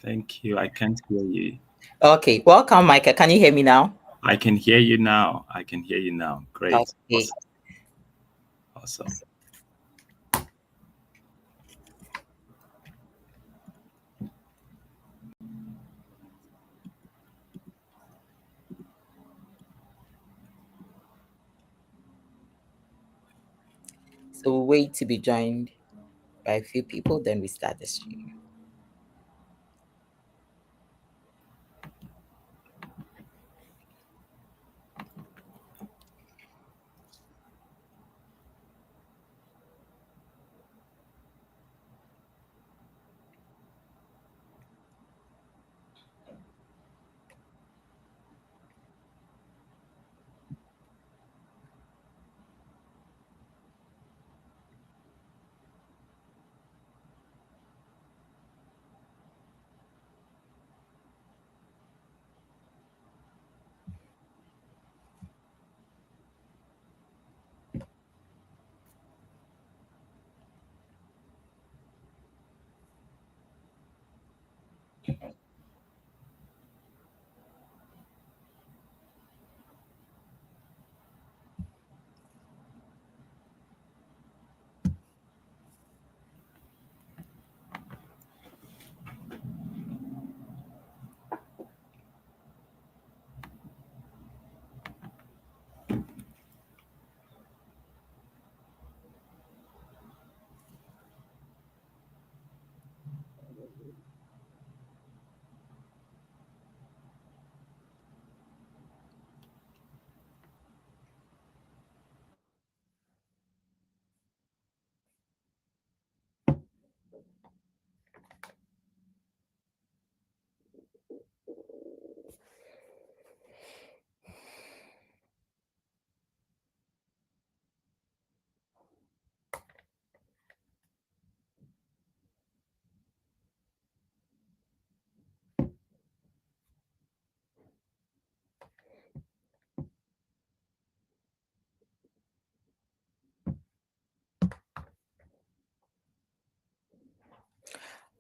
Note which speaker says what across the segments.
Speaker 1: Thank you. I can't hear you.
Speaker 2: Okay, welcome, Micah. Can you hear me now?
Speaker 1: I can hear you now. I can hear you now. Great.
Speaker 2: Okay.
Speaker 1: Awesome.
Speaker 2: So we'll wait to be joined by a few people, then we start the stream.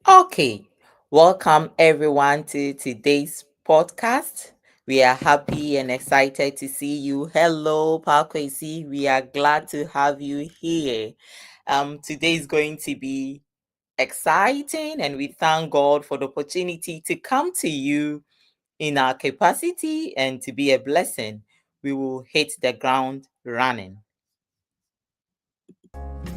Speaker 2: Okay, welcome everyone to today's podcast. We are happy and excited to see you. Hello, Pakwesi. We are glad to have you here. Today is going to be exciting, and we thank God for the opportunity to come to you in our capacity and to be a blessing. We will hit the ground running.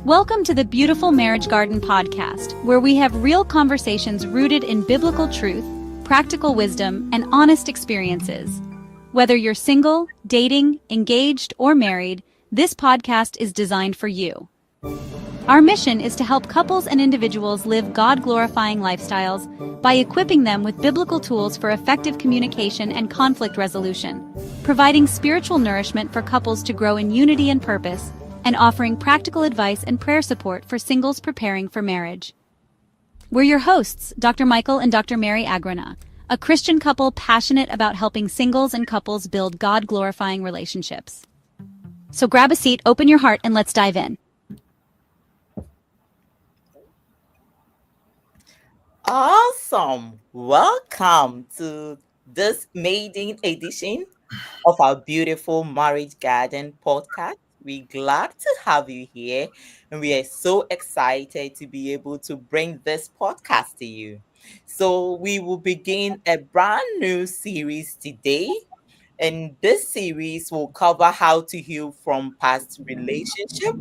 Speaker 3: Welcome to the Beautiful Marriage Garden podcast, where we have real conversations rooted in biblical truth, practical wisdom, and honest experiences. Whether you're single, dating, engaged, or married, this podcast is designed for you. Our mission is to help couples and individuals live God-glorifying lifestyles by equipping them with biblical tools for effective communication and conflict resolution, providing spiritual nourishment for couples to grow in unity and purpose, and offering practical advice and prayer support for singles preparing for marriage. We're your hosts, Dr. Michael and Dr. Mary Agronah, a Christian couple passionate about helping singles and couples build God-glorifying relationships. So grab a seat, open your heart, and let's dive in.
Speaker 2: Awesome. Welcome to this maiden edition of our beautiful Marriage Garden podcast. We're glad to have you here, and we are so excited to be able to bring this podcast to you. So, we will begin a brand new series today, and this series will cover how to heal from past relationships.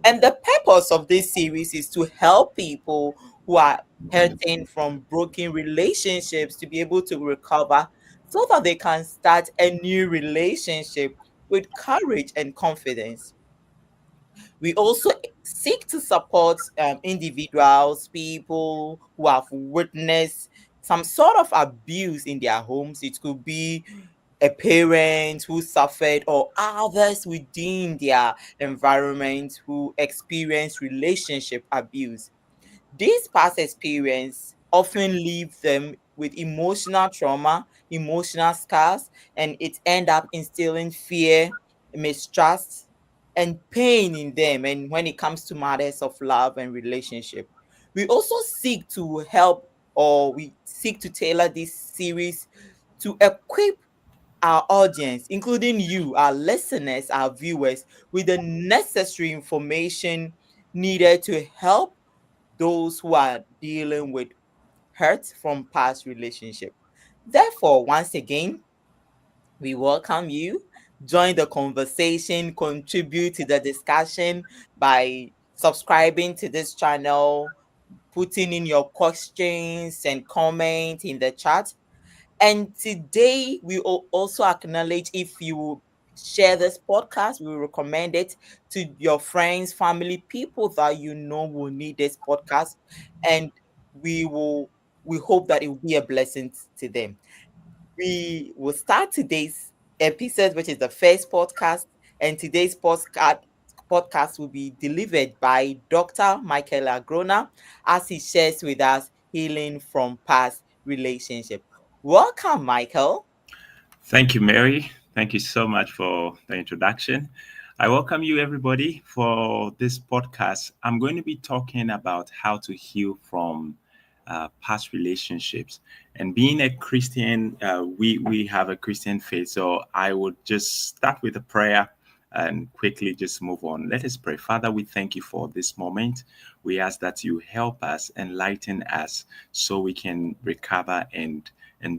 Speaker 2: And the purpose of this series is to help people who are hurting from broken relationships to be able to recover so that they can start a new relationship with courage and confidence. We also seek to support individuals, people who have witnessed some sort of abuse in their homes. It could be a parent who suffered or others within their environment who experience relationship abuse. This past experience often leave them with emotional trauma, emotional scars, and it end up instilling fear, mistrust, and pain in them. And when it comes to matters of love and relationship, we also seek to help or we seek to tailor this series to equip our audience, including you, our listeners, our viewers, with the necessary information needed to help those who are dealing with hurt from past relationship. Therefore, once again, we welcome you. Join the conversation, contribute to the discussion by subscribing to this channel, putting in your questions and comment in the chat. And today we will also acknowledge if you share this podcast, we will recommend it to your friends, family, people that you know will need this podcast. And we will we hope that it will be a blessing to them. We will start today's episode, which is the first podcast, and today's podcast will be delivered by Dr. Michael Agronah as he shares with us healing from past relationship. Welcome, Michael.
Speaker 1: Thank you, Mary. Thank you so much for the introduction. I welcome you, everybody, for this podcast. I'm going to be talking about how to heal from past relationships. And being a Christian, we have a Christian faith, so I would just start with a prayer and quickly just move on. Let us pray. Father, we thank you for this moment. We ask that you help us, enlighten us, so we can recover and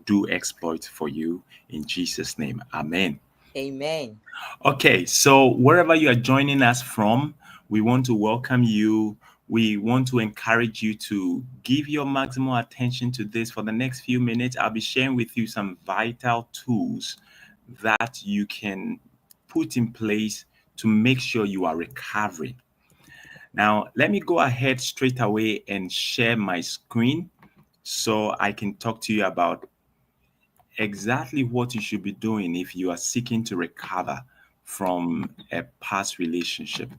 Speaker 1: do exploit for you in Jesus' name. Amen.
Speaker 2: Amen.
Speaker 1: Okay, so wherever you are joining us from, we want to welcome you. We want to encourage you to give your maximum attention to this for the next few minutes. I'll be sharing with you some vital tools that you can put in place to make sure you are recovering. Now, let me go ahead straight away and share my screen so I can talk to you about exactly what you should be doing if you are seeking to recover from a past relationship.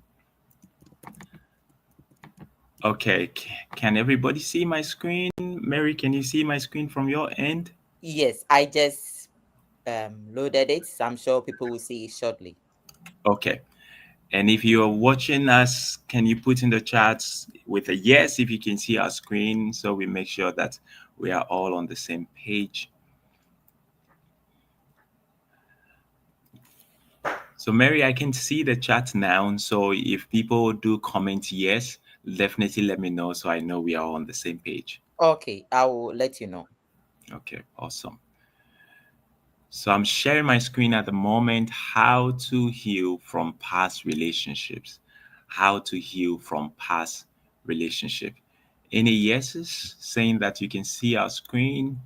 Speaker 1: Okay, can everybody see my screen? Mary, can you see my screen from your end?
Speaker 2: Yes, I just loaded it, so I'm sure people will see it shortly.
Speaker 1: Okay. And if you are watching us, can you put in the chats with a yes if you can see our screen so we make sure that we are all on the same page? So, Mary, I can see the chat now. So, if people do comment yes, definitely let me know so I know we are on the same page.
Speaker 2: Okay, I will let you know.
Speaker 1: Okay, awesome. So, I'm sharing my screen at the moment. How to heal from past relationships. How to heal from past relationship. Any yeses saying that you can see our screen?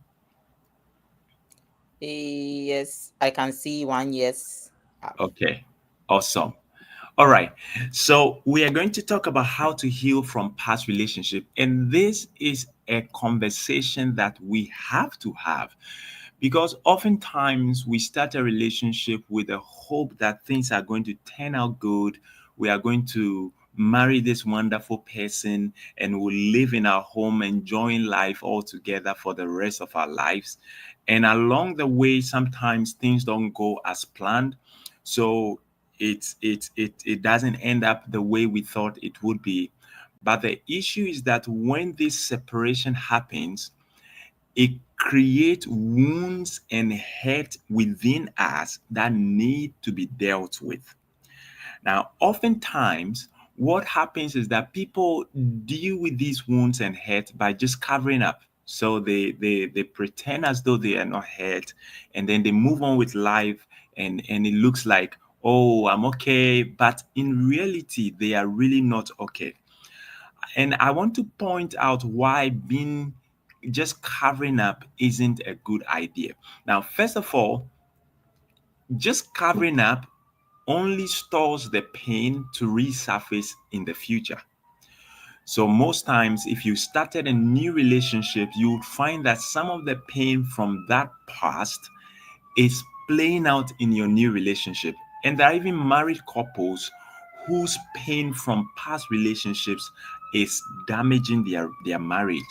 Speaker 2: Yes, I can see one yes.
Speaker 1: Okay, awesome. All right. So we are going to talk about how to heal from past relationship. And this is a conversation that we have to have because oftentimes we start a relationship with a hope that things are going to turn out good. We are going to marry this wonderful person and we'll live in our home, enjoying life all together for the rest of our lives. And along the way, sometimes things don't go as planned. So it doesn't end up the way we thought it would be. But the issue is that when this separation happens, it creates wounds and hurt within us that need to be dealt with. Now, oftentimes, what happens is that people deal with these wounds and hurt by just covering up. So they pretend as though they are not hurt, and then they move on with life, and it looks like, oh, I'm okay, but in reality, they are really not okay. And I want to point out why being just covering up isn't a good idea. Now, first of all, just covering up only stores the pain to resurface in the future. So, most times, if you started a new relationship, you would find that some of the pain from that past is playing out in your new relationship. And there are even married couples whose pain from past relationships is damaging their marriage.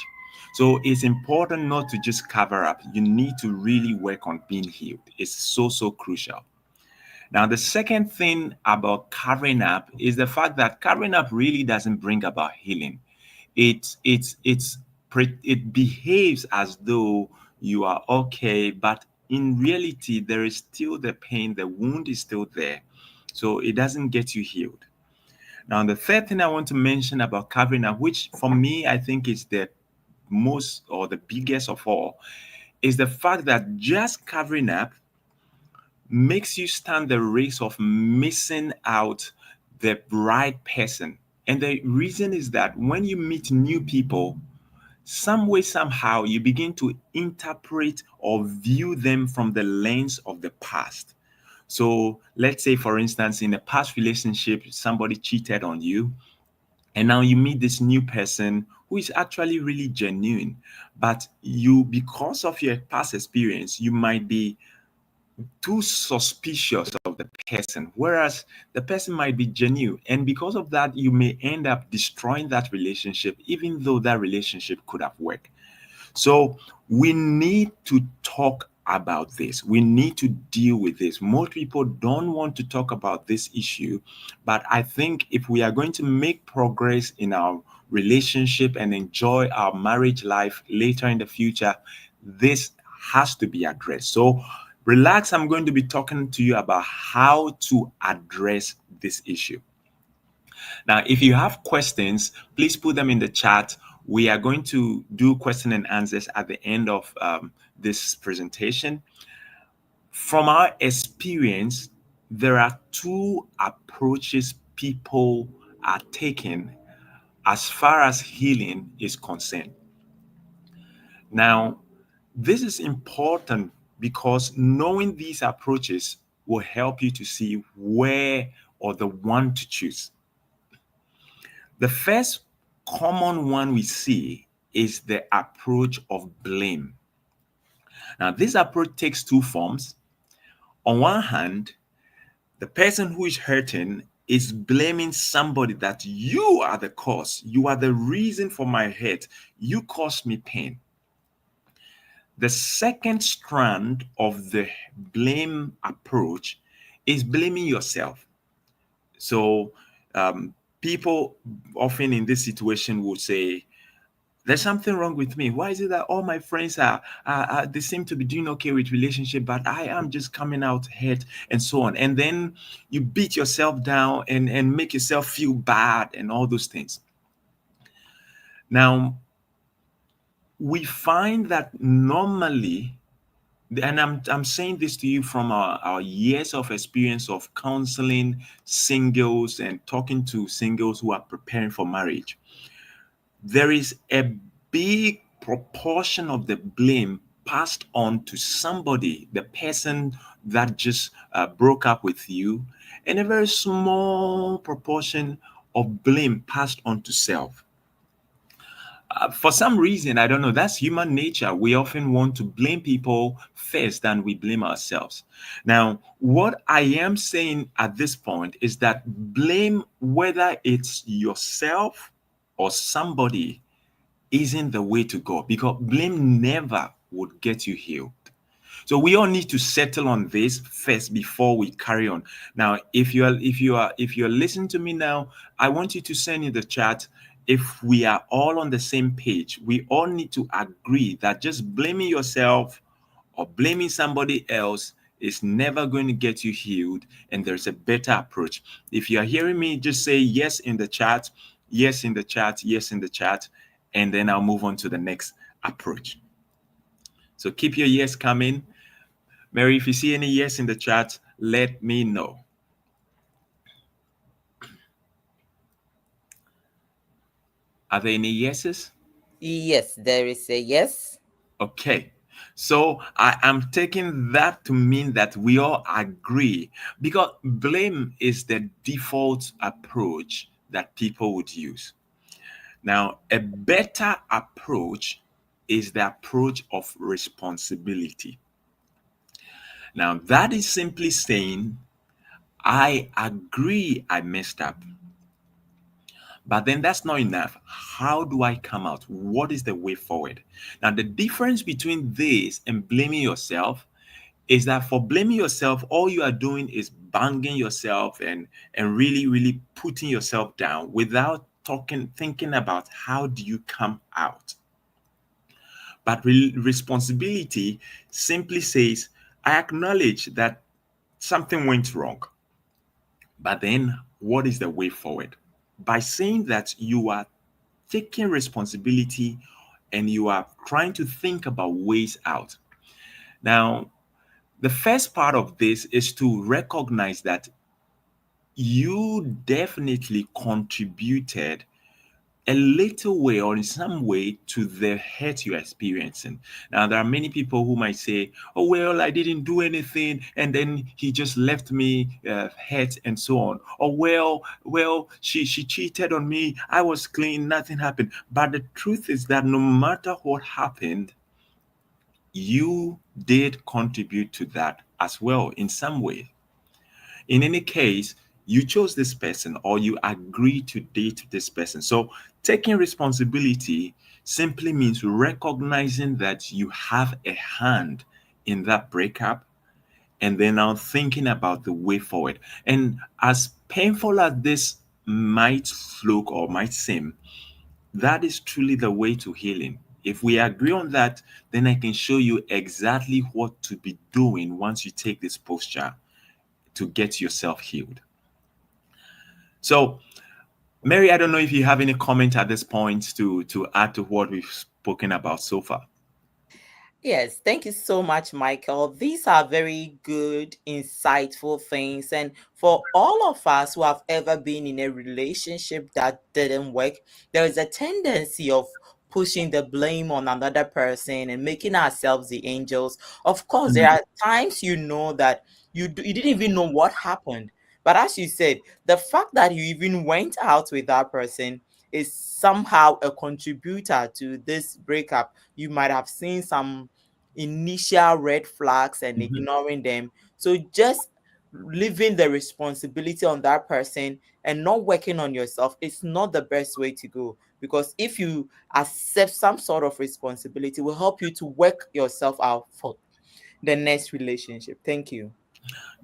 Speaker 1: So it's important not to just cover up. You need to really work on being healed. It's so crucial. Now, the second thing about covering up is the fact that covering up really doesn't bring about healing. It's it behaves as though you are okay, but in reality, there is still the pain, the wound is still there. So it doesn't get you healed. Now, the third thing I want to mention about covering up, which for me, I think is the most or the biggest of all, is the fact that just covering up makes you stand the risk of missing out the right person. And the reason is that when you meet new people, some way, somehow, you begin to interpret or view them from the lens of the past. So let's say, for instance, in a past relationship, somebody cheated on you, and now you meet this new person who is actually really genuine. But you, because of your past experience, you might be too suspicious of the person, whereas the person might be genuine. And because of that, you may end up destroying that relationship, even though that relationship could have worked. So we need to talk about this. We need to deal with this. Most people don't want to talk about this issue, but I think if we are going to make progress in our relationship and enjoy our marriage life later in the future, this has to be addressed. So relax, I'm going to be talking to you about how to address this issue. Now, if you have questions, please put them in the chat. We are going to do question and answers at the end of this presentation. From our experience, there are two approaches people are taking as far as healing is concerned. Now, this is important because knowing these approaches will help you to see where or the one to choose. The first common one we see is the approach of blame. Now, this approach takes two forms. On one hand, the person who is hurting is blaming somebody that you are the cause. You are the reason for my hurt. You caused me pain. The second strand of the blame approach is blaming yourself. So, people often in this situation will say, there's something wrong with me. Why is it that all my friends they seem to be doing okay with relationship, but I am just coming out hurt and so on. And then you beat yourself down and make yourself feel bad and all those things. Now, we find that normally, and I'm saying this to you from our years of experience of counseling singles and talking to singles who are preparing for marriage, there is a big proportion of the blame passed on to somebody, the person that just broke up with you, and a very small proportion of blame passed on to self. For some reason, I don't know, that's human nature. We often want to blame people first than we blame ourselves. Now, what I am saying at this point is that blame, whether it's yourself or somebody, isn't the way to go, because blame never would get you healed. So we all need to settle on this first before we carry on. Now, if you're listening to me now, I want you to send in the chat if we are all on the same page. We all need to agree that just blaming yourself or blaming somebody else is never going to get you healed, and there's a better approach. If you are hearing me, just say yes in the chat, yes in the chat, yes in the chat, and then I'll move on to the next approach. So keep your yes coming. Mary, if you see any yes in the chat, let me know. Are there any yeses?
Speaker 2: Yes, there is a yes.
Speaker 1: Okay. So I am taking that to mean that we all agree, because blame is the default approach that people would use. Now, a better approach is the approach of responsibility. Now, that is simply saying, I agree I messed up. But then that's not enough. How do I come out? What is the way forward? Now, the difference between this and blaming yourself is that for blaming yourself, all you are doing is banging yourself and really, really putting yourself down without thinking about how do you come out. But responsibility simply says, I acknowledge that something went wrong, but then what is the way forward? By saying that you are taking responsibility and you are trying to think about ways out. Now, the first part of this is to recognize that you definitely contributed a little way or in some way to the hurt you're experiencing. Now, there are many people who might say, oh, well, I didn't do anything. And then he just left me hurt and so on. Or, she cheated on me. I was clean. Nothing happened. But the truth is that no matter what happened, you did contribute to that as well in some way. In any case, you chose this person or you agreed to date this person. So taking responsibility simply means recognizing that you have a hand in that breakup and then now thinking about the way forward. And as painful as this might look or might seem, that is truly the way to healing. If we agree on that, then I can show you exactly what to be doing once you take this posture to get yourself healed. So, Mary, I don't know if you have any comment at this point to add to what we've spoken about so far.
Speaker 2: Yes, thank you so much, Michael. These are very good, insightful things. And for all of us who have ever been in a relationship that didn't work, there is a tendency of pushing the blame on another person and making ourselves the angels. Of course, there
Speaker 1: Mhm.
Speaker 2: are times that you didn't even know what happened. But as you said, the fact that you even went out with that person is somehow a contributor to this breakup. You might have seen some initial red flags and
Speaker 1: Mhm.
Speaker 2: ignoring them. So just leaving the responsibility on that person and not working on yourself is not the best way to go, because if you accept some sort of responsibility, it will help you to work yourself out for the next relationship. Thank you.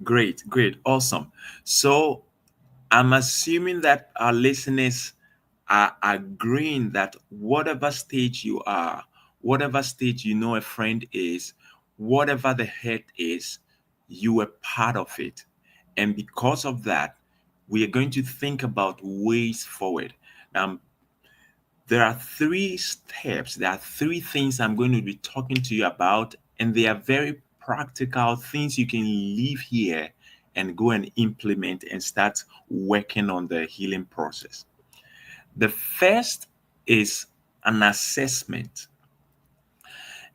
Speaker 1: Great, great, awesome. So I'm assuming that our listeners are agreeing that whatever stage you are, whatever stage you know a friend is, whatever the hurt is, you were part of it. And because of that, we are going to think about ways forward. Now, there are three steps, there are three things I'm going to be talking to you about, and they are very practical things you can leave here and go and implement and start working on the healing process. The first is an assessment.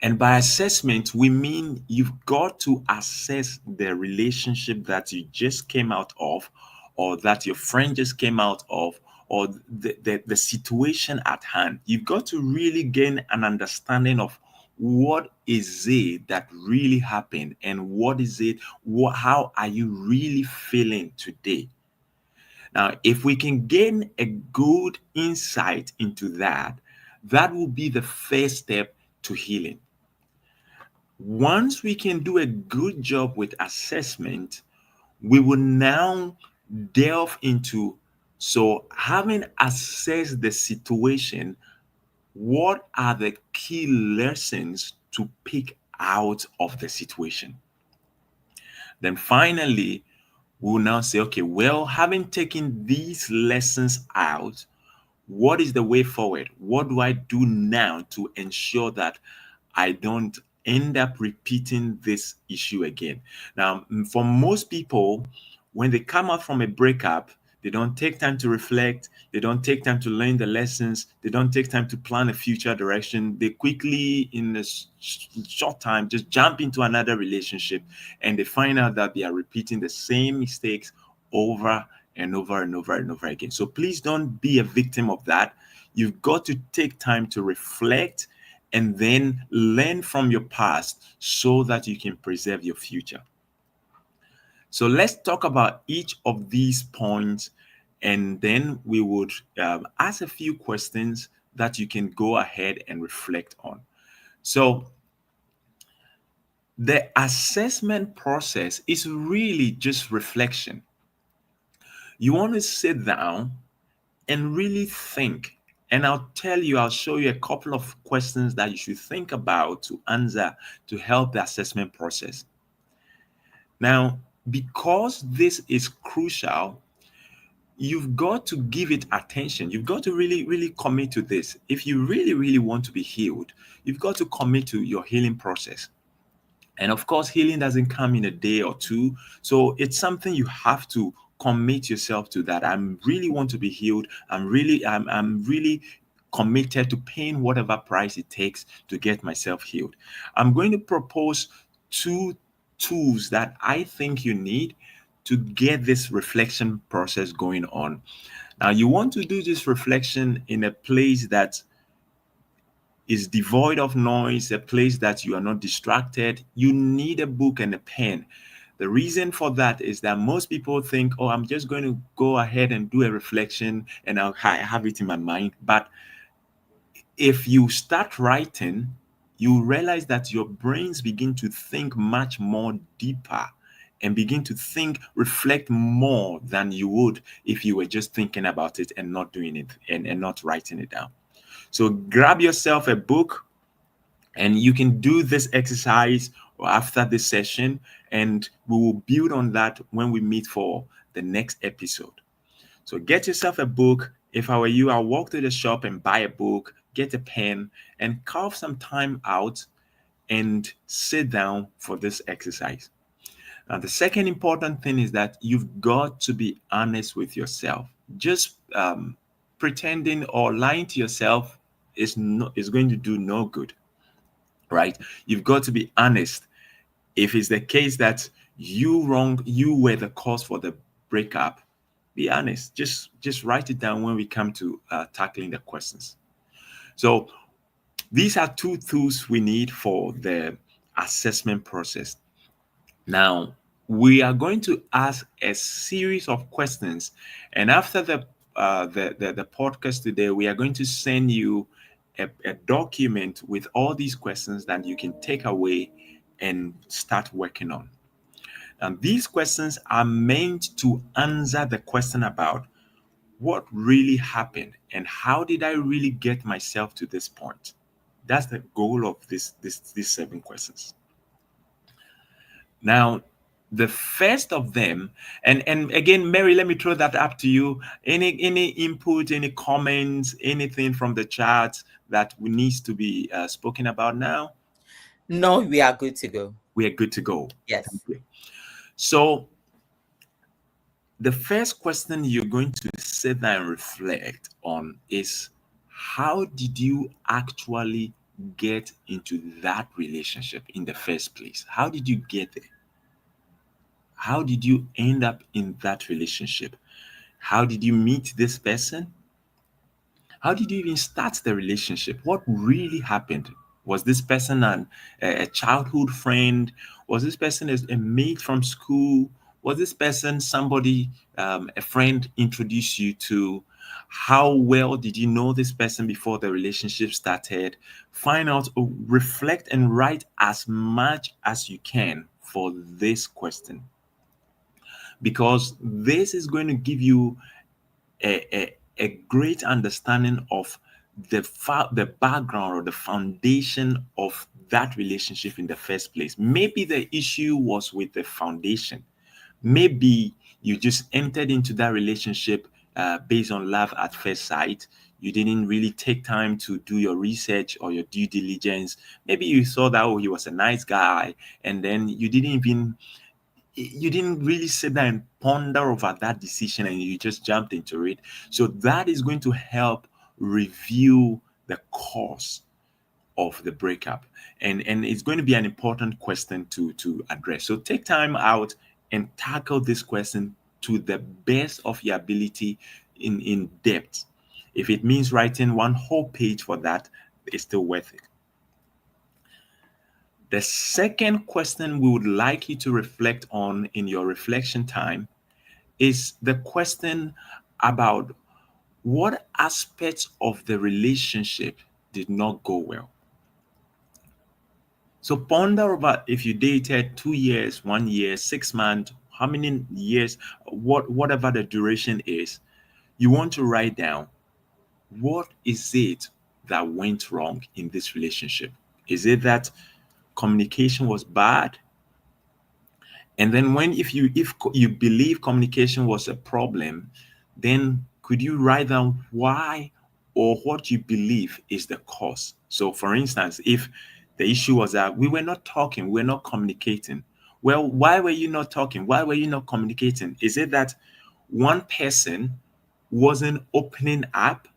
Speaker 1: And by assessment, we mean you've got to assess the relationship that you just came out of, or that your friend just came out of, or the situation at hand. You've got to really gain an understanding of what is it that really happened and what is it, how are you really feeling today? Now, if we can gain a good insight into that, that will be the first step to healing. Once we can do a good job with assessment, we will now delve into, so having assessed the situation, what are the key lessons to pick out of the situation? Then finally, we'll now say, okay, well, having taken these lessons out, what is the way forward? What do I do now to ensure that I don't end up repeating this issue again? Now, for most people, when they come out from a breakup, they don't take time to reflect. They don't take time to learn the lessons. They don't take time to plan a future direction. They quickly, in a short time, just jump into another relationship and they find out that they are repeating the same mistakes over and over and over and over again. So please don't be a victim of that. You've got to take time to reflect and then learn from your past so that you can preserve your future. So let's talk about each of these points, and then we would ask a few questions that you can go ahead and reflect on. So the assessment process is really just reflection. You want to sit down and really think. And I'll show you a couple of questions that you should think about to answer to help the assessment process. Now, because this is crucial, you've got to give it attention. You've got to really, really commit to this. If you really, really want to be healed, you've got to commit to your healing process. And of course, healing doesn't come in a day or two. So it's something you have to commit yourself to, that I'm really want to be healed. I'm really committed to paying whatever price it takes to get myself healed. I'm going to propose two tools that I think you need to get this reflection process going on. Now, you want to do this reflection in a place that is devoid of noise, a place that you are not distracted. You need a book and a pen. The reason for that is that most people think, oh, I'm just going to go ahead and do a reflection and have it in my mind. But if you start writing, you realize that your brains begin to think much more deeper and begin to think, reflect more than you would if you were just thinking about it and not doing it and not writing it down. So grab yourself a book, and you can do this exercise after this session, and we will build on that when we meet for the next episode. So get yourself a book. If I were you, I'll walk to the shop and buy a book, get a pen, and carve some time out and sit down for this exercise. Now, the second important thing is that you've got to be honest with yourself. Just pretending or lying to yourself is going to do no good, right? You've got to be honest. If it's the case that you were the cause for the breakup, be honest. Just write it down when we come to tackling the questions. So these are two tools we need for the assessment process. Now, we are going to ask a series of questions, and after the podcast today, we are going to send you a document with all these questions that you can take away and start working on. And these questions are meant to answer the question about what really happened and how did I really get myself to this point. That's the goal of these 7 questions. Now, the first of them, and again, Mary, let me throw that up to you. Any input, any comments, anything from the chat that needs to be spoken about now?
Speaker 2: No, we are good to go.
Speaker 1: We are good to go.
Speaker 2: Yes.
Speaker 1: Thank you. So the first question you're going to sit there and reflect on is, how did you actually get into that relationship in the first place? How did you get there? How did you end up in that relationship? How did you meet this person? How did you even start the relationship? What really happened? Was this person a childhood friend? Was this person a mate from school? Was this person somebody a friend introduced you to? How well did you know this person before the relationship started? Find out, reflect, and write as much as you can for this question, because this is going to give you a great understanding of the background or the foundation of that relationship in the first place. Maybe the issue was with the foundation. Maybe you just entered into that relationship based on love at first sight. You didn't really take time to do your research or your due diligence. Maybe you saw that, oh, he was a nice guy, and then you didn't really sit there and ponder over that decision and you just jumped into it. So that is going to help review the cause of the breakup. And it's going to be an important question to address. So take time out and tackle this question to the best of your ability in depth. If it means writing one whole page for that, it's still worth it. The second question we would like you to reflect on in your reflection time is the question about what aspects of the relationship did not go well. So ponder over, if you dated 2 years, 1 year, 6 months, how many years, whatever the duration is, you want to write down what is it that went wrong in this relationship? Is it that communication was bad? And then when if you believe communication was a problem, then could you write down why or what you believe is the cause? So for instance, if the issue was that we were not talking, we were not communicating. Well, why were you not talking? Why were you not communicating? Is it that one person wasn't opening up?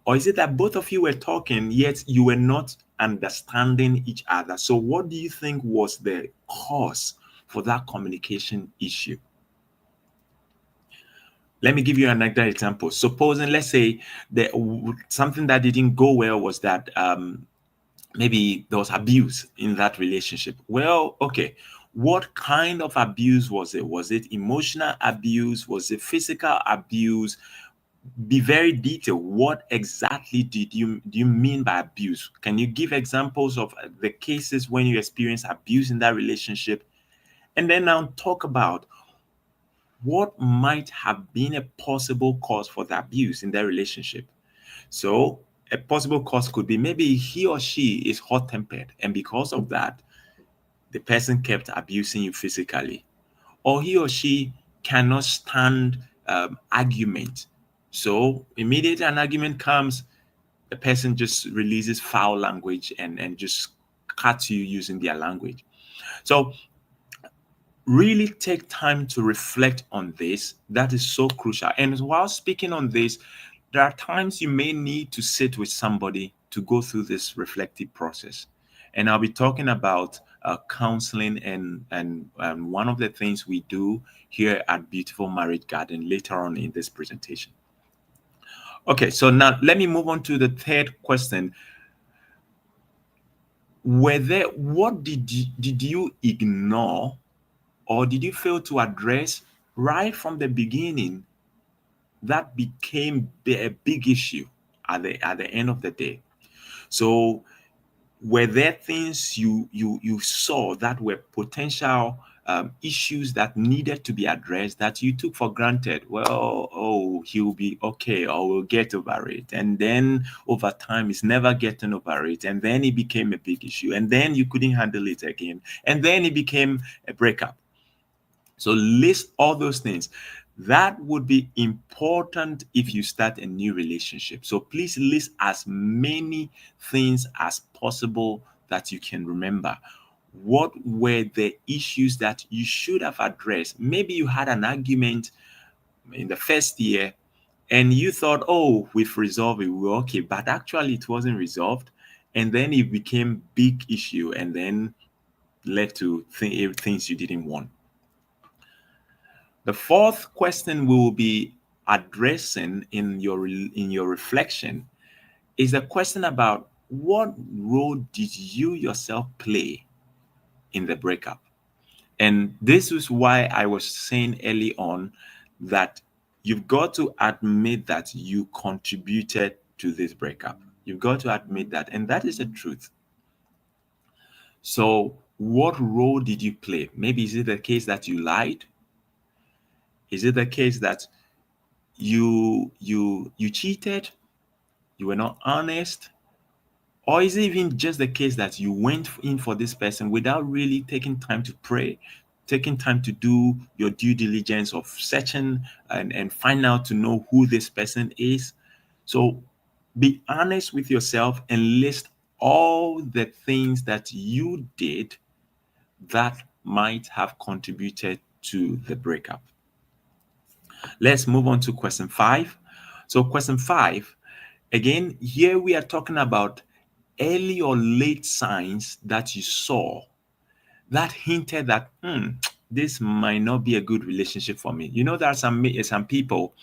Speaker 1: Or is it that both of you were talking, yet you were not understanding each other? So, what do you think was the cause for that communication issue? Let me give you another example. Supposing, let's say, something that didn't go well was that maybe there was abuse in that relationship. Well, okay, what kind of abuse was it? Was it emotional abuse? Was it physical abuse? Be very detailed. What exactly do you mean by abuse? Can you give examples of the cases when you experience abuse in that relationship? And then now talk about what might have been a possible cause for the abuse in that relationship. So a possible cause could be maybe he or she is hot tempered, and because of that, the person kept abusing you physically, or he or she cannot stand argument. So immediately an argument comes, the person just releases foul language and just cuts you using their language. So really take time to reflect on this. That is so crucial. And while speaking on this, there are times you may need to sit with somebody to go through this reflective process. And I'll be talking about counseling and one of the things we do here at Beautiful Marriage Garden later on in this presentation. Okay, so now let me move on to the third question. What did you ignore or did you fail to address right from the beginning that became a big issue at the end of the day? So were there things you saw that were potential issues that needed to be addressed that you took for granted? Well, oh, he'll be okay, or we'll get over it. And then over time, it's never getting over it. And then it became a big issue. And then you couldn't handle it again. And then it became a breakup. So list all those things. That would be important if you start a new relationship. So please list as many things as possible that you can remember. What were the issues that you should have addressed? Maybe you had an argument in the first year and you thought, oh, we've resolved it, we're okay. But actually it wasn't resolved. And then it became big issue and then led to things you didn't want. The fourth question we will be addressing in your reflection is a question about what role did you yourself play in the breakup? And this is why I was saying early on that you've got to admit that you contributed to this breakup. You've got to admit that, and that is the truth. So, what role did you play? Maybe is it the case that you lied? Is it the case that you cheated, you were not honest, or is it even just the case that you went in for this person without really taking time to pray, taking time to do your due diligence of searching and find out to know who this person is? So be honest with yourself and list all the things that you did that might have contributed to the breakup. Let's move on to question 5. So question 5, again, here we are talking about early or late signs that you saw that hinted that this might not be a good relationship for me. You know, there are some people,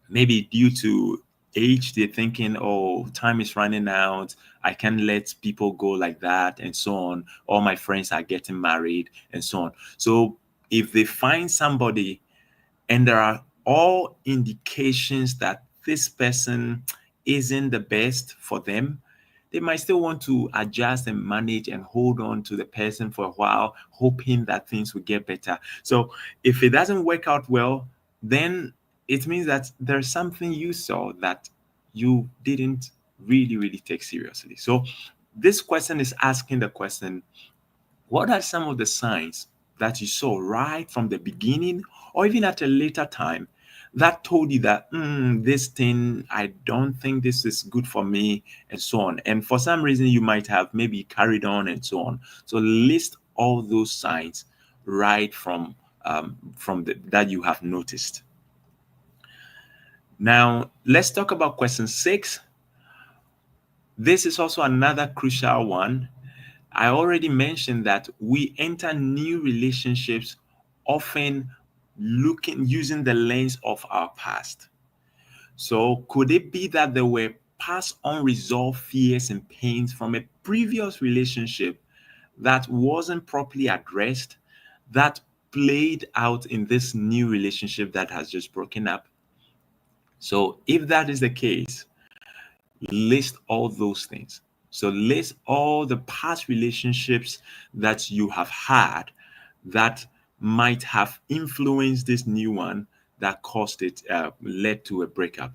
Speaker 1: maybe due to age, they're thinking, oh, time is running out, I can't let people go like that, and so on. All my friends are getting married, and so on. So if they find somebody and there are all indications that this person isn't the best for them, they might still want to adjust and manage and hold on to the person for a while, hoping that things will get better. So if it doesn't work out well, then it means that there's something you saw that you didn't really take seriously. So this question is asking the question, what are some of the signs that you saw right from the beginning or even at a later time that told you that this thing, I don't think this is good for me, and so on? And for some reason, you might have maybe carried on and so on. So list all those signs right from that you have noticed. Now, let's talk about question 6. This is also another crucial one. I already mentioned that we enter new relationships often looking using the lens of our past. So, could it be that there were past unresolved fears and pains from a previous relationship that wasn't properly addressed, that played out in this new relationship that has just broken up? So, if that is the case, list all those things. So list all the past relationships that you have had that might have influenced this new one that caused it, led to a breakup.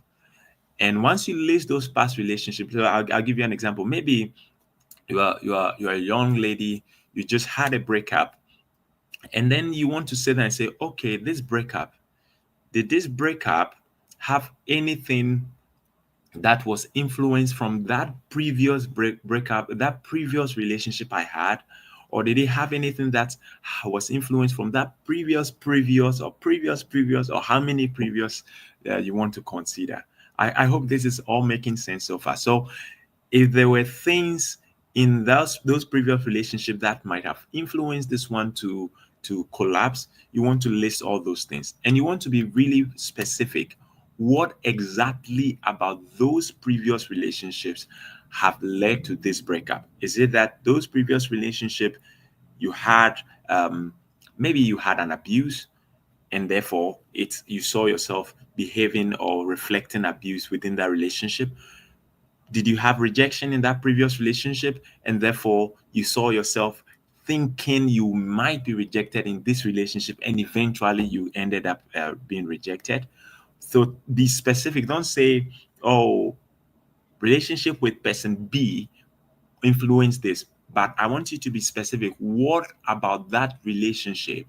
Speaker 1: And once you list those past relationships, so I'll give you an example. Maybe you're a young lady, you just had a breakup, and then you want to sit there and say, okay, this breakup, did this breakup have anything that was influenced from that previous breakup, that previous relationship I had? Or did it have anything that was influenced from that previous, or how many previous you want to consider? I hope this is all making sense so far. So if there were things in those previous relationships that might have influenced this one to collapse, you want to list all those things, and you want to be really specific. What exactly about those previous relationships have led to this breakup? Is it that those previous relationship you had, maybe you had an abuse, and therefore it's you saw yourself behaving or reflecting abuse within that relationship? Did you have rejection in that previous relationship, and therefore you saw yourself thinking you might be rejected in this relationship, and eventually you ended up being rejected? So be specific. Don't say, oh, relationship with person B influenced this, but I want you to be specific. What about that relationship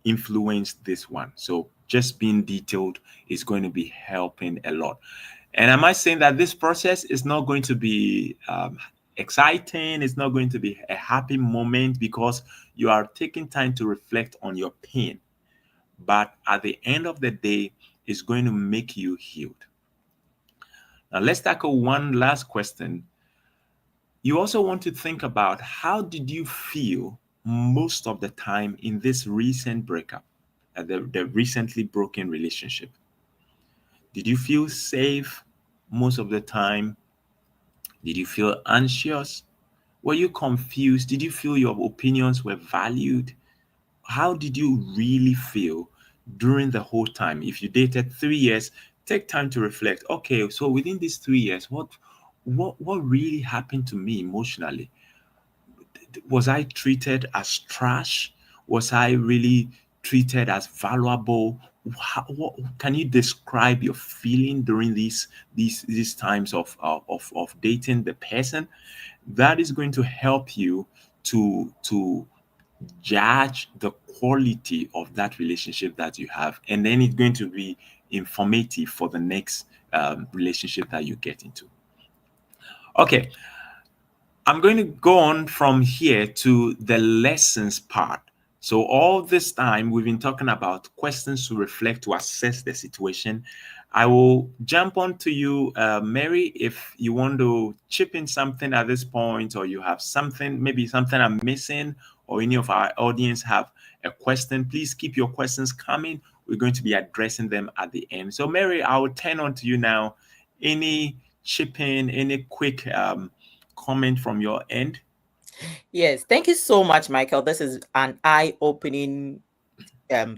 Speaker 1: influenced this one? So just being detailed is going to be helping a lot. And am I saying that this process is not going to be exciting? It's not going to be a happy moment because you are taking time to reflect on your pain. But at the end of the day, it's going to make you healed. Now, let's tackle one last question. You also want to think about, how did you feel most of the time in this recent breakup, the recently broken relationship? Did you feel safe most of the time? Did you feel anxious? Were you confused? Did you feel your opinions were valued? How did you really feel during the whole time? If you dated 3 years, take time to reflect. Okay, so within these 3 years, what really happened to me emotionally? Was I treated as trash? Was I really treated as valuable? Can you describe your feeling during these times of dating the person? That is going to help you to judge the quality of that relationship that you have, and then it's going to be informative for the next relationship that you get into. Okay, I'm going to go on from here to the lessons part. So, all this time we've been talking about questions to reflect, to assess the situation. I will jump on to you, Mary, if you want to chip in something at this point, or you have something, maybe something I'm missing, or any of our audience have a question. Please keep your questions coming. We're going to be addressing them at the end. So, Mary, I will turn on to you now. Any chip in, any quick comment from your end?
Speaker 2: Yes, thank you so much, Michael. This is an eye-opening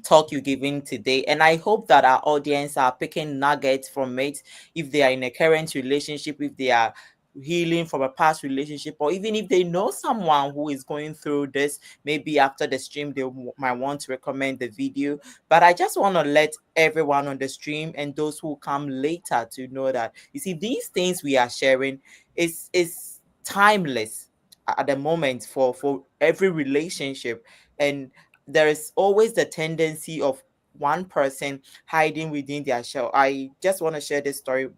Speaker 2: talk you're giving today, and I hope that our audience are picking nuggets from it. If they are in a current relationship, if they are healing from a past relationship, or even if they know someone who is going through this, maybe after the stream they might want to recommend the video. But I just want to let everyone on the stream and those who come later to know that, you see, these things we are sharing is timeless at the moment for every relationship. And there is always the tendency of one person hiding within their shell. I just want to share this story,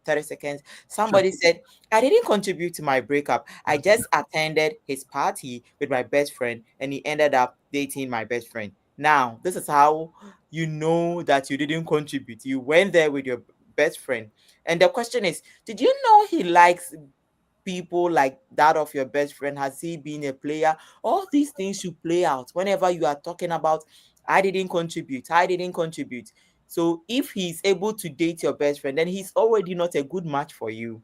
Speaker 2: 30 seconds.
Speaker 1: Sure.
Speaker 2: Somebody said, I didn't contribute to my breakup. I just attended his party with my best friend and he ended up dating my best friend. Now, this is how you know that you didn't contribute. You went there with your best friend. And the question is, did you know he likes people like that of your best friend? Has he been a player? All these things should play out whenever you are talking about, I didn't contribute, I didn't contribute. So if he's able to date your best friend, then he's already not a good match for you.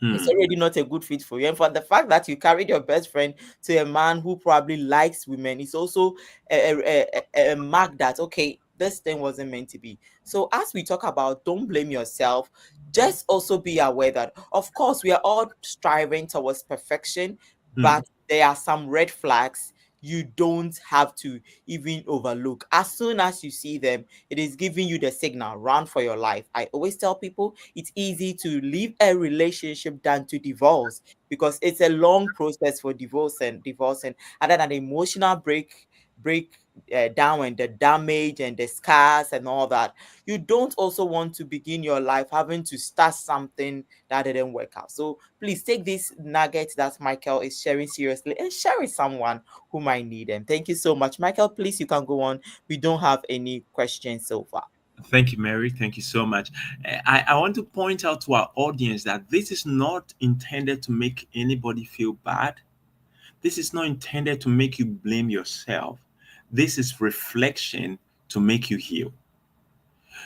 Speaker 2: It's
Speaker 1: Mm,
Speaker 2: already not a good fit for you. And for the fact that you carried your best friend to a man who probably likes women, is also a mark that, okay, this thing wasn't meant to be. So as we talk about, don't blame yourself. Just also be aware that, of course, we are all striving towards perfection,
Speaker 1: mm,
Speaker 2: but there are some red flags you don't have to even overlook. As soon as you see them, it is giving you the signal, run for your life. I always tell people it's easy to leave a relationship than to divorce, because it's a long process for divorcing, other than the emotional break down and the damage and the scars and all that. You don't also want to begin your life having to start something that didn't work out. So please take this nugget that Michael is sharing seriously and share with someone who might need them. Thank you so much, Michael. Please, you can go on. We don't have any questions so far.
Speaker 1: thank you, Mary. Thank you so much. I want to point out to our audience that this is not intended to make anybody feel bad. This is not intended to make you blame yourself. This is reflection to make you heal.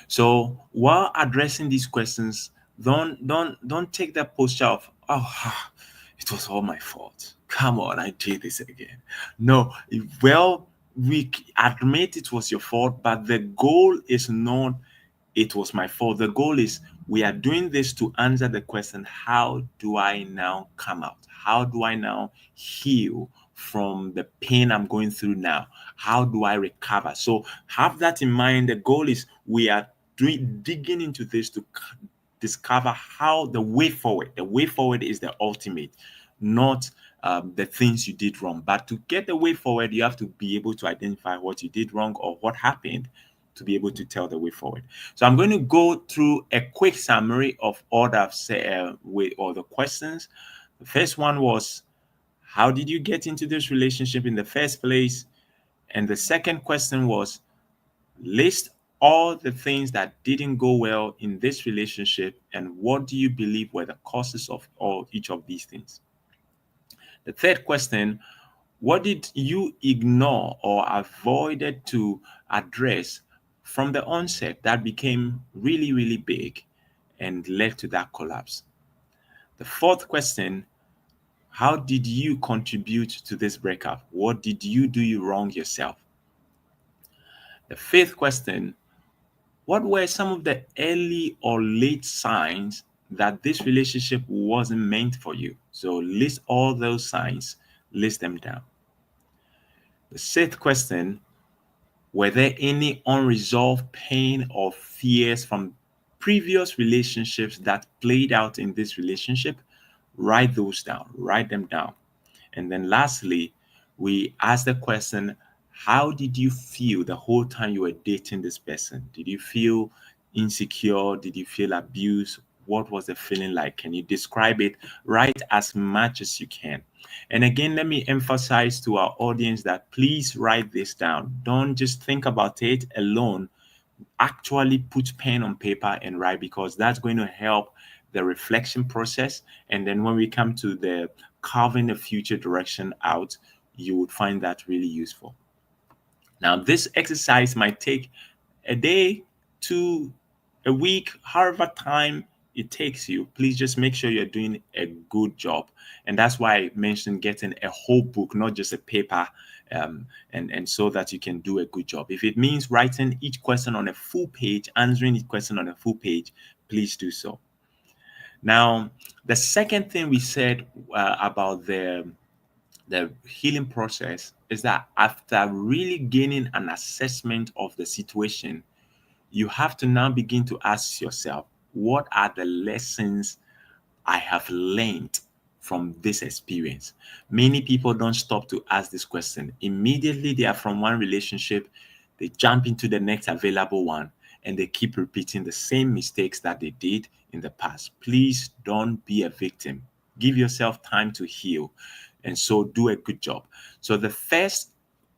Speaker 1: So while addressing these questions, don't take that posture of, oh, it was all my fault. Come on, I did this again. No, well, we admit it was your fault, but the goal is not it was my fault. The goal is we are doing this to answer the question, how do I now come out? How do I now heal from the pain I'm going through now? How do I recover? So have that in mind. The goal is we are digging into this to discover how the way forward. The way forward is the ultimate, not the things you did wrong. But to get the way forward, you have to be able to identify what you did wrong or what happened to be able to tell the way forward. So I'm going to go through a quick summary of all that I've said with all the questions. The first one was, how did you get into this relationship in the first place? And the second question was, list all the things that didn't go well in this relationship and what do you believe were the causes of all each of these things. The third question, what did you ignore or avoided to address from the onset that became really, really big and led to that collapse? The fourth question, how did you contribute to this breakup? What did you do wrong yourself? The fifth question, what were some of the early or late signs that this relationship wasn't meant for you? So list all those signs, list them down. The sixth question, were there any unresolved pain or fears from previous relationships that played out in this relationship? Write those down, write them down. And then lastly, we ask the question, how did you feel the whole time you were dating this person? Did you feel insecure? Did you feel abused? What was the feeling like? Can you describe it? Write as much as you can. And again, let me emphasize to our audience that please write this down. Don't just think about it alone. Actually put pen on paper and write, because that's going to help the reflection process. And then when we come to the carving the future direction out, you would find that really useful. Now, this exercise might take a day to a week, however time it takes you. Please just make sure you're doing a good job. And that's why I mentioned getting a whole book, not just a paper, and so that you can do a good job. If it means writing each question on a full page, answering each question on a full page, please do so. Now, the second thing we said about the healing process is that after really gaining an assessment of the situation, you have to now begin to ask yourself, what are the lessons I have learned from this experience? Many people don't stop to ask this question. Immediately they are from one relationship, they jump into the next available one, and they keep repeating the same mistakes that they did in the past. Please don't be a victim. Give yourself time to heal. And so do a good job. So, the first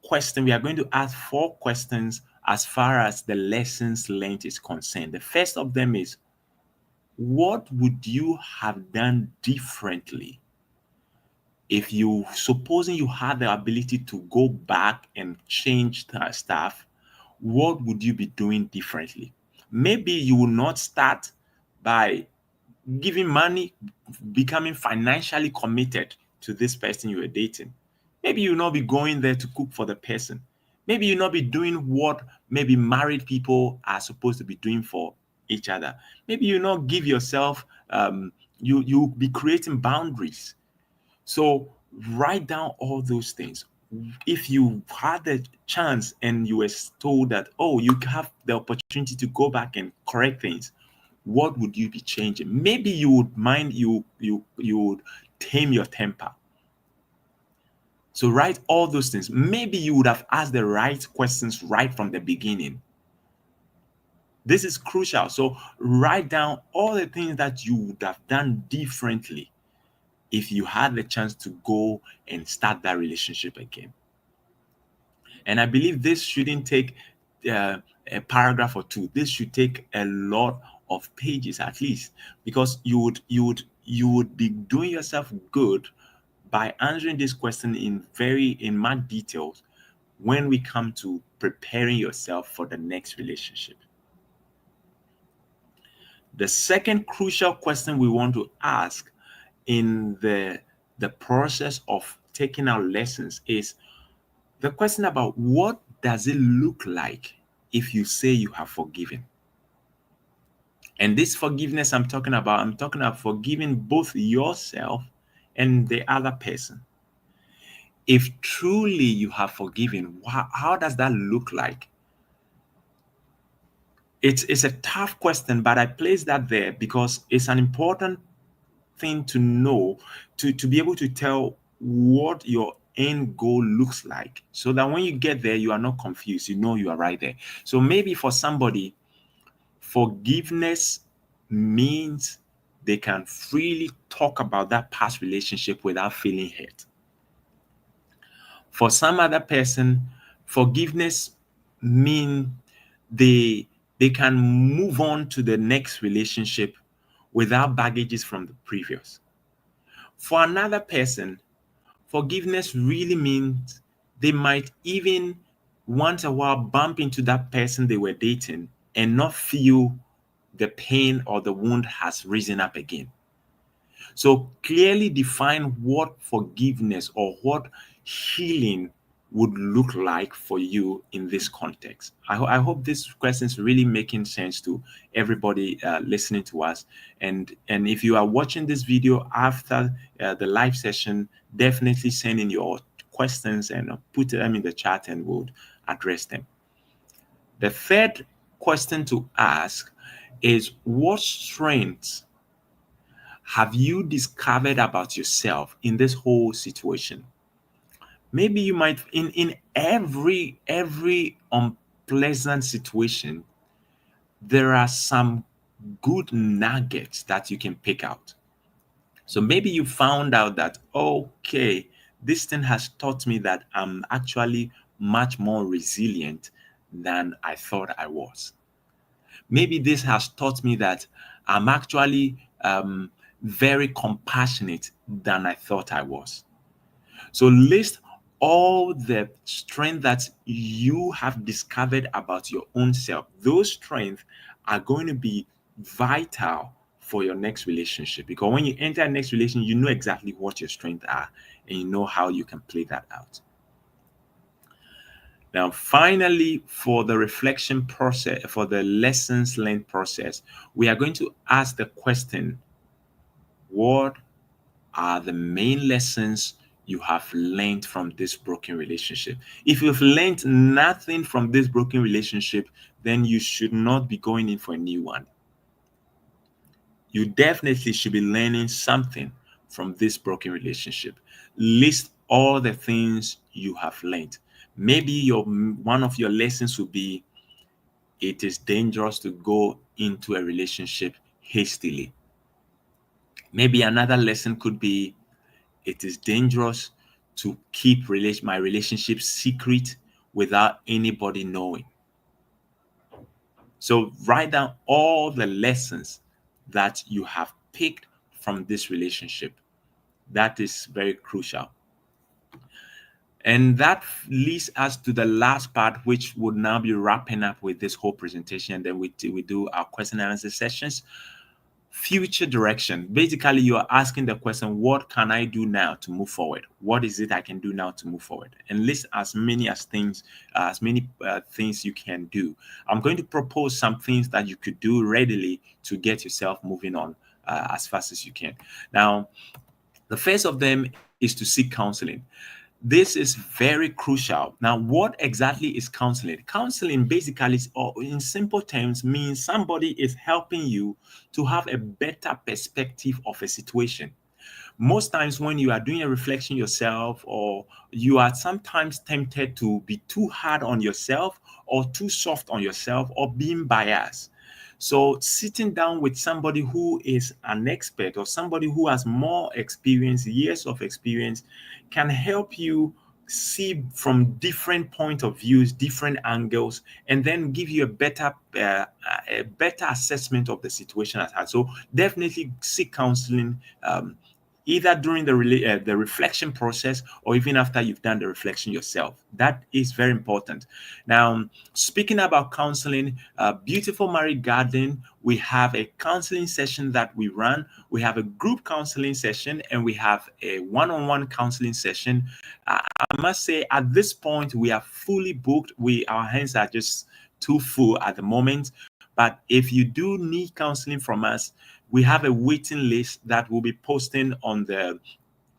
Speaker 1: question, we are going to ask four questions as far as the lessons learned is concerned. The first of them is, what would you have done differently if you, supposing you had the ability to go back and change the stuff? What would you be doing differently? Maybe you will not start by giving money, becoming financially committed to this person you are dating. Maybe you'll not be going there to cook for the person. Maybe you'll not be doing what maybe married people are supposed to be doing for each other. Maybe you not give yourself, you'll be creating boundaries. So write down all those things. If you had the chance and you were told that, oh, you have the opportunity to go back and correct things, what would you be changing? Maybe you would mind, you would tame your temper. So write all those things. Maybe you would have asked the right questions right from the beginning. This is crucial. So write down all the things that you would have done differently if you had the chance to go and start that relationship again. And I believe this shouldn't take a paragraph or two. This should take a lot of pages at least, because you would be doing yourself good by answering this question in much details when we come to preparing yourself for the next relationship. The second crucial question we want to ask in the process of taking our lessons is the question about, what does it look like if you say you have forgiven? And this forgiveness I'm talking about forgiving both yourself and the other person. If truly you have forgiven, how does that look like? It's a tough question, but I place that there because it's an important thing to know, to be able to tell what your end goal looks like, so that when you get there you are not confused, you know you are right there. So maybe for somebody, forgiveness means they can freely talk about that past relationship without feeling hurt. For some other person, forgiveness mean they they can move on to the next relationship without baggages from the previous. For another person, forgiveness really means they might even once a while bump into that person they were dating and not feel the pain or the wound has risen up again. So clearly define what forgiveness or what healing would look like for you in this context. I hope this question is really making sense to everybody listening to us. And if you are watching this video after the live session, definitely send in your questions and put them in the chat and we'll address them. The third question to ask is, what strengths have you discovered about yourself in this whole situation? Maybe you might, in every unpleasant situation, there are some good nuggets that you can pick out. So maybe you found out that, okay, this thing has taught me that I'm actually much more resilient than I thought I was. Maybe this has taught me that I'm actually very compassionate than I thought I was. So list all the strength that you have discovered about your own self. Those strengths are going to be vital for your next relationship, because when you enter a next relationship, you know exactly what your strengths are and you know how you can play that out. Now, finally, for the reflection process, for the lessons learned process, we are going to ask the question, What are the main lessons you have learned from this broken relationship? If you've learned nothing from this broken relationship, then you should not be going in for a new one. You definitely should be learning something from this broken relationship. List all the things you have learned. Maybe your one of your lessons will be it is dangerous to go into a relationship hastily. Maybe another lesson could be it is dangerous to keep my relationship secret without anybody knowing. So write down all the lessons that you have picked from this relationship. That is very crucial. And that leads us to the last part, which would now be wrapping up with this whole presentation. Then we do our question and answer sessions. Future direction. Basically, you are asking the question, what can I do now to move forward? What is it I can do now to move forward? And list as many things you can do. I'm going to propose some things that you could do readily to get yourself moving on as fast as you can. Now, the first of them is to seek counseling. This is very crucial. Now, what exactly is counseling? Counseling basically, or in simple terms, means somebody is helping you to have a better perspective of a situation. Most times when you are doing a reflection yourself, or you are sometimes tempted to be too hard on yourself or too soft on yourself or being biased. So sitting down with somebody who is an expert or somebody who has more experience, years of experience, can help you see from different point of views, different angles, and then give you a better assessment of the situation at hand. So definitely seek counseling, either during the reflection process or even after you've done the reflection yourself. That is very important. Now, speaking about counseling, Beautiful Married Garden, we have a counseling session that we run. We have a group counseling session and we have a one-on-one counseling session. I must say, at this point, we are fully booked. Our hands are just too full at the moment. But if you do need counseling from us, we have a waiting list that we'll be posting on the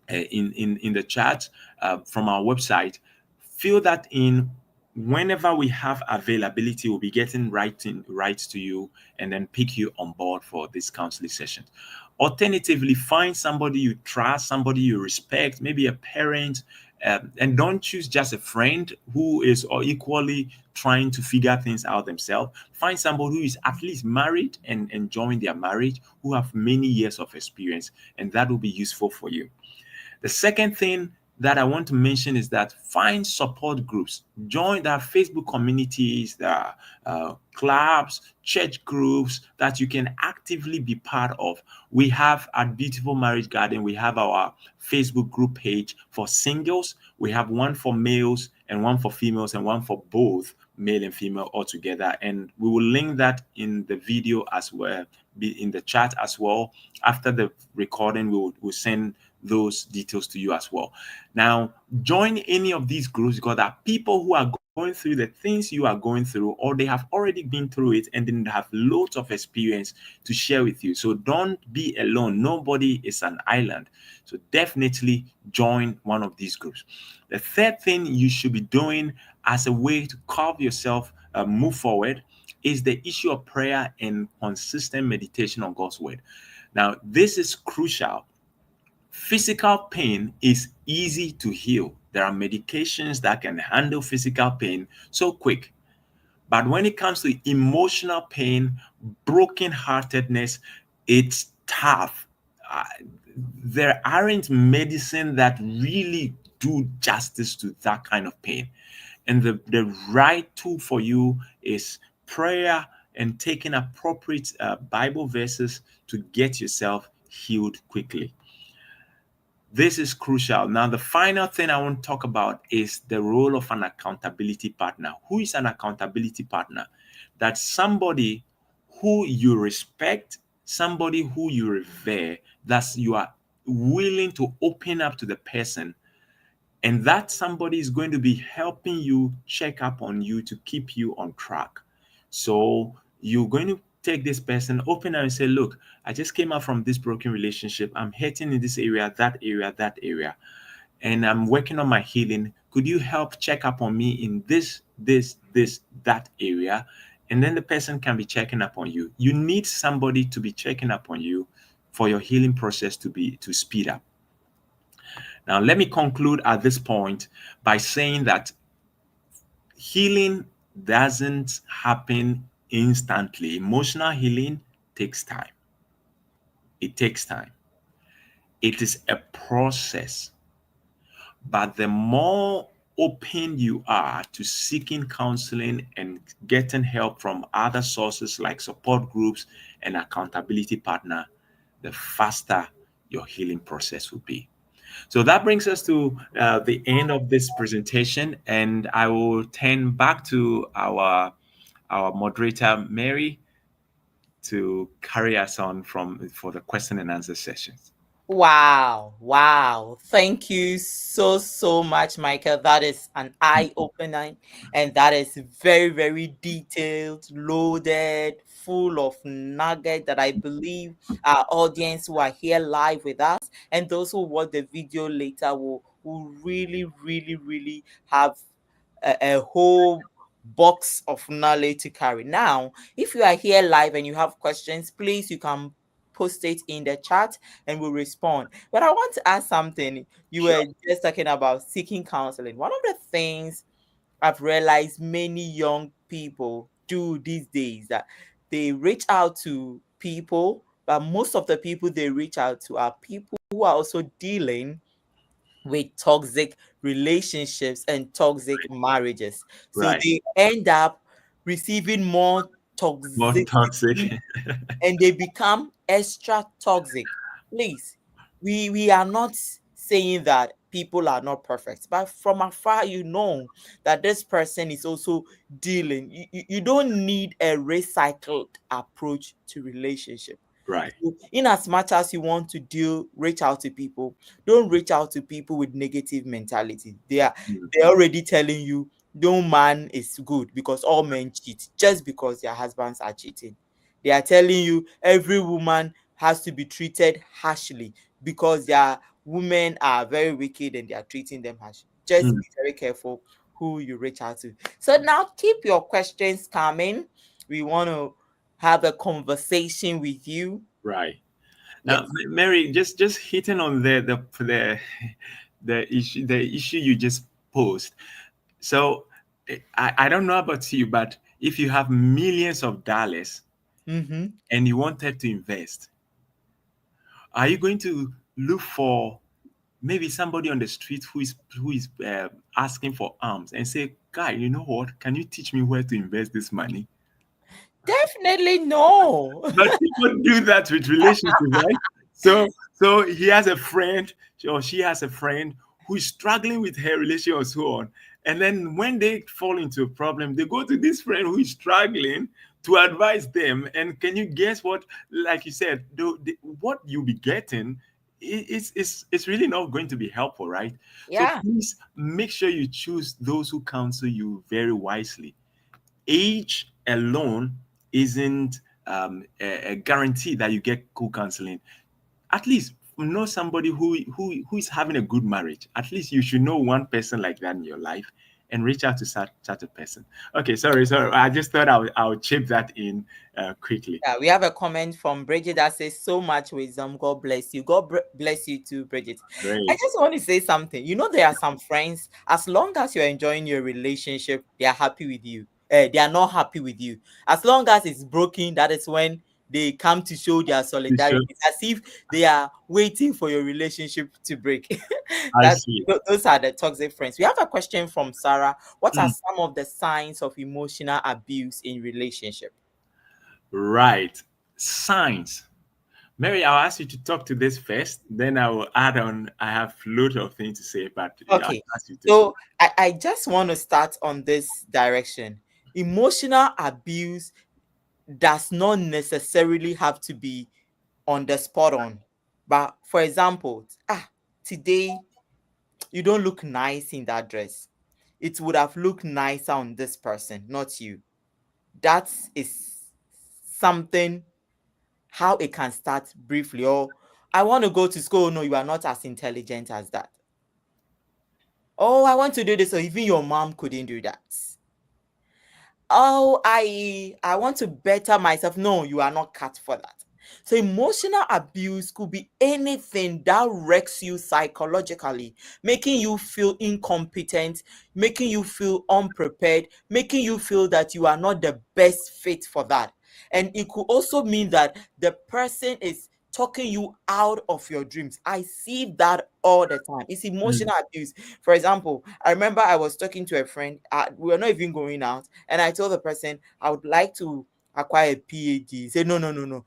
Speaker 1: in the chat from our website. Fill that in. Whenever we have availability, we'll be getting right to you and then pick you on board for this counseling session. Alternatively, find somebody you trust, somebody you respect, maybe a parent, and don't choose just a friend who is or equally trying to figure things out themselves. Find somebody who is at least married and enjoying their marriage, who have many years of experience, and that will be useful for you. The second thing that I want to mention is that find support groups. Join the Facebook communities, the clubs, church groups that you can actively be part of. We have at Beautiful Marriage Garden, we have our Facebook group page for singles. We have one for males and one for females and one for both male and female altogether. And we will link that in the video as well, be in the chat as well. After the recording, we'll send those details to you as well. Now, join any of these groups because there are people who are going through the things you are going through, or they have already been through it and then they have loads of experience to share with you. So don't be alone. Nobody is an island. So definitely join one of these groups. The third thing you should be doing as a way to carve yourself move forward is the issue of prayer and consistent meditation on God's word. Now, this is crucial. Physical pain is easy to heal. There are medications that can handle physical pain so quick. But when it comes to emotional pain, brokenheartedness, it's tough. Uh, there aren't medicine that really do justice to that kind of pain. And the right tool for you is prayer and taking appropriate Bible verses to get yourself healed quickly. This is crucial. Now, the final thing I want to talk about is the role of an accountability partner. Who is an accountability partner? That's somebody who you respect, somebody who you revere, that you are willing to open up to the person. And that somebody is going to be helping you check up on you to keep you on track. So you're going to take this person, open up and say, look, I just came out from this broken relationship. I'm hurting in this area, that area, that area, and I'm working on my healing. Could you help check up on me in this, that area? And then the person can be checking up on you. You need somebody to be checking up on you for your healing process to speed up. Now, let me conclude at this point by saying that healing doesn't happen instantly. Emotional healing takes time. It takes time. It is a process. But the more open you are to seeking counseling and getting help from other sources like support groups and accountability partner, the faster your healing process will be. So that brings us to the end of this presentation, and I will turn back to our moderator Mary to carry us on from for the question and answer sessions.
Speaker 2: Wow, wow. Thank you so much, Michael. That is an eye opener, and that is very, very detailed, loaded, full of nugget that I believe our audience who are here live with us and those who watch the video later will really, really, really have a whole box of knowledge to carry. Now, if you are here live and you have questions, please you can post it in the chat and we'll respond. But I want to ask something. You
Speaker 1: Sure.
Speaker 2: were just talking about seeking counseling. One of the things I've realized many young people do these days that they reach out to people, but most of the people they reach out to are people who are also dealing with toxic relationships and toxic marriages. So
Speaker 1: Right.
Speaker 2: they end up receiving more
Speaker 1: More
Speaker 2: toxicity
Speaker 1: toxic.
Speaker 2: and they become extra toxic. Please, we are not saying that people are not perfect, but from afar, you know that this person is also dealing. You don't need a recycled approach to relationship.
Speaker 1: Right.
Speaker 2: So in as much as you want to reach out to people, don't reach out to people with negative mentality.
Speaker 1: Mm.
Speaker 2: They're already telling you no man is good because all men cheat just because their husbands are cheating. They are telling you every woman has to be treated harshly because their women are very wicked and they are treating them harshly. Just
Speaker 1: Mm.
Speaker 2: be very careful who you reach out to. So now keep your questions coming. We want to have a conversation with you.
Speaker 1: Right. Now,
Speaker 2: Yes.
Speaker 1: Mary, just hitting on the issue you just posed. So, I don't know about you, but if you have millions of dollars
Speaker 2: Mm-hmm.
Speaker 1: and you wanted to invest, are you going to look for maybe somebody on the street who is asking for alms and say, "Guy, you know what? Can you teach me where to invest this money?"
Speaker 2: Definitely no.
Speaker 1: But people do that with relationships, right? So he has a friend or she has a friend who is struggling with her relationship or so on. And then when they fall into a problem, they go to this friend who is struggling to advise them. And can you guess what? Like you said, what you'll be getting is really not going to be helpful, right? So
Speaker 2: Yeah.
Speaker 1: please make sure you choose those who counsel you very wisely. Age alone isn't a guarantee that you get good counseling. At least know somebody who is having a good marriage. At least you should know one person like that in your life and reach out to such a person. Okay, sorry. I just thought I would chip that in quickly.
Speaker 2: Yeah, we have a comment from Bridget that says so much wisdom. God bless you. God bless you too, Bridget. I
Speaker 1: Great.
Speaker 2: just want to say something. You know, there are some friends, as long as you're enjoying your relationship, they are happy with you. They are not happy with you. As long as it's broken, that is when they come to show their
Speaker 1: You
Speaker 2: solidarity.
Speaker 1: should.
Speaker 2: It's as if they are waiting for your relationship to break.
Speaker 1: I
Speaker 2: that
Speaker 1: see.
Speaker 2: those are the toxic friends. We have a question from Sarah. What are
Speaker 1: Mm,
Speaker 2: some of the signs of emotional abuse in relationship?
Speaker 1: right. Signs. Mary, I'll ask you to talk to this first, then I will add on. I have loads of things to say, but yeah, I'll
Speaker 2: Okay,
Speaker 1: ask you to go.
Speaker 2: so I just want to start on this direction. Emotional abuse does not necessarily have to be on the spot on. But for example, today you don't look nice in that dress. It would have looked nicer on this person, not you. That is something, how it can start briefly. Or I want to go to school. No, you are not as intelligent as that. Oh, I want to do this. So even your mom couldn't do that. Oh, I want to better myself. No, you are not cut for that. So emotional abuse could be anything that wrecks you psychologically, making you feel incompetent, making you feel unprepared, making you feel that you are not the best fit for that. And it could also mean that the person is talking you out of your dreams. I see that all the time. It's
Speaker 1: mm,
Speaker 2: emotional abuse. For example, I remember I was talking to a friend. We were not even going out, and I told the person I would like to acquire a PhD. He said, no, no, no, no.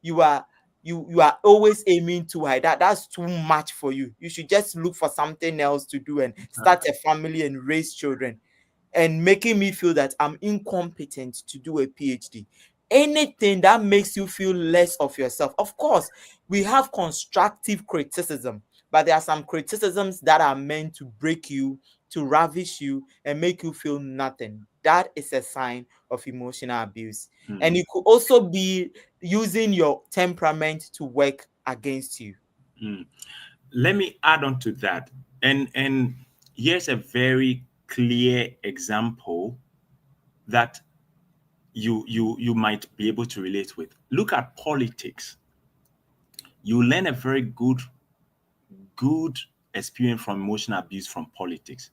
Speaker 2: You are always aiming too high. That's too much for you. You should just look for something else to do and start a family and raise children, and making me feel that I'm incompetent to do a PhD. Anything that makes you feel less of yourself. Of course, we have constructive criticism, but there are some criticisms that are meant to break you, to ravish you, and make you feel nothing. That is a sign of emotional abuse. And
Speaker 1: mm,
Speaker 2: it could also be using your temperament to work against you.
Speaker 1: mm. Let me add on to that. And here's a very clear example that you might be able to relate with. Look at politics. You learn a very good experience from emotional abuse from politics.